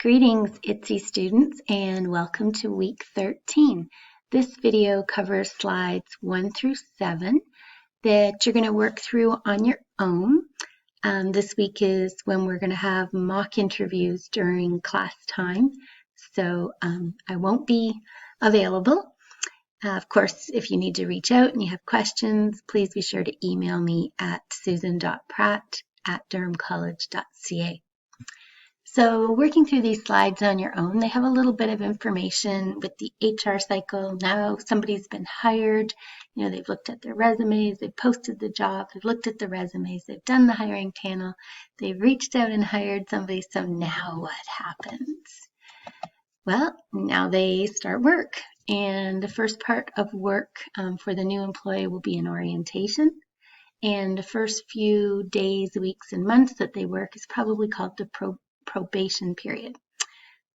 Greetings, ITCE students, and welcome to week 13. This video covers slides 1 through 7 that you're going to work through on your own. This week is when we're going to have mock interviews during class time, so I won't be available. Of course, if you need to reach out and you have questions, please be sure to email me at susan.pratt@durhamcollege.ca. So working through these slides on your own, they have a little bit of information with the HR cycle. Now somebody's been hired, they've looked at their resumes, they've posted the job, they've looked at the resumes, they've done the hiring panel, they've reached out and hired somebody. So now what happens? Well, now they start work. And the first part of work for the new employee will be an orientation. And the first few days, weeks, and months that they work is probably called the probation period.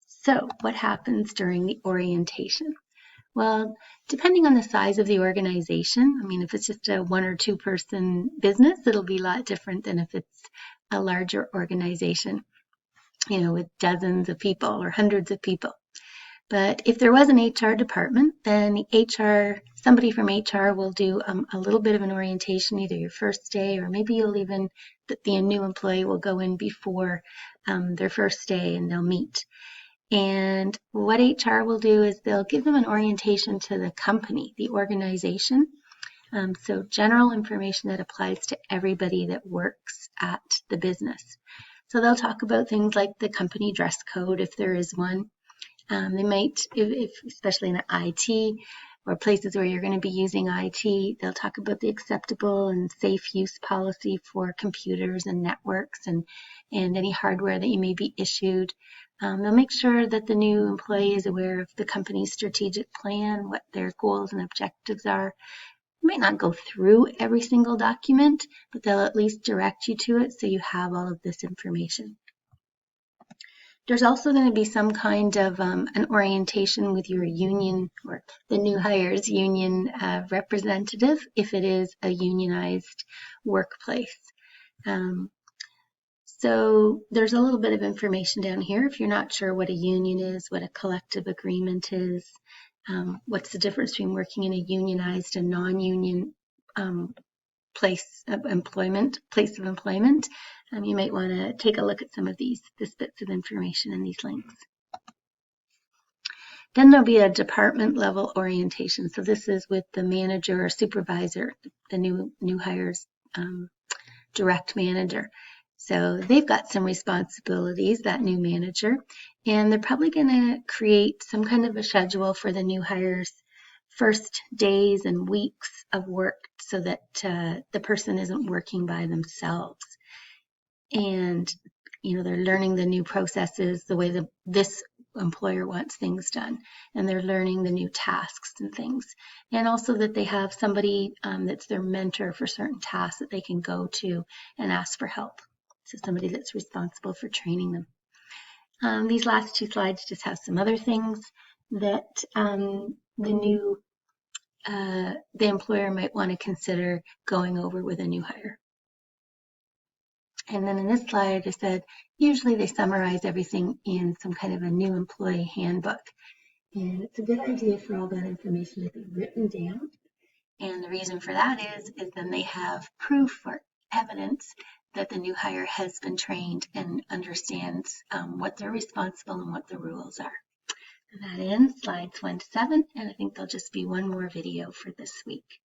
So what happens during the orientation? Well, depending on the size of the organization, if it's just a 1 or 2 person business, it'll be a lot different than if it's a larger organization, with dozens of people or hundreds of people. But if there was an HR department, then somebody from HR will do a little bit of an orientation, either your first day, or maybe the new employee will go in before their first day and they'll meet. And what HR will do is they'll give them an orientation to the company, the organization. So general information that applies to everybody that works at the business. So they'll talk about things like the company dress code, if there is one. They might, especially in IT or places where you're going to be using IT, they'll talk about the acceptable and safe use policy for computers and networks and any hardware that you may be issued. They'll make sure that the new employee is aware of the company's strategic plan, what their goals and objectives are. You might not go through every single document, but they'll at least direct you to it so you have all of this information. There's also going to be some kind of an orientation with your union or the new hires union representative if it is a unionized workplace. So there's a little bit of information down here if you're not sure what a union is, what a collective agreement is, what's the difference between working in a unionized and non-union place of employment. You might want to take a look at some of these bits of information in these links. Then there'll be a department level orientation. So this is with the manager or supervisor, the new hires direct manager. So they've got some responsibilities, that new manager, and they're probably going to create some kind of a schedule for the new hires' first days and weeks of work so that the person isn't working by themselves. And, they're learning the new processes, the way this employer wants things done. And they're learning the new tasks and things. And also that they have somebody that's their mentor for certain tasks that they can go to and ask for help. So somebody that's responsible for training them. These last 2 slides just have some other things that the employer might want to consider going over with a new hire. And then in this slide, I said, usually they summarize everything in some kind of a new employee handbook. And it's a good idea for all that information to be written down. And the reason for that is then they have proof or evidence that the new hire has been trained and understands what they're responsible and what the rules are. And that ends slides 1 to 7, and I think there'll just be one more video for this week.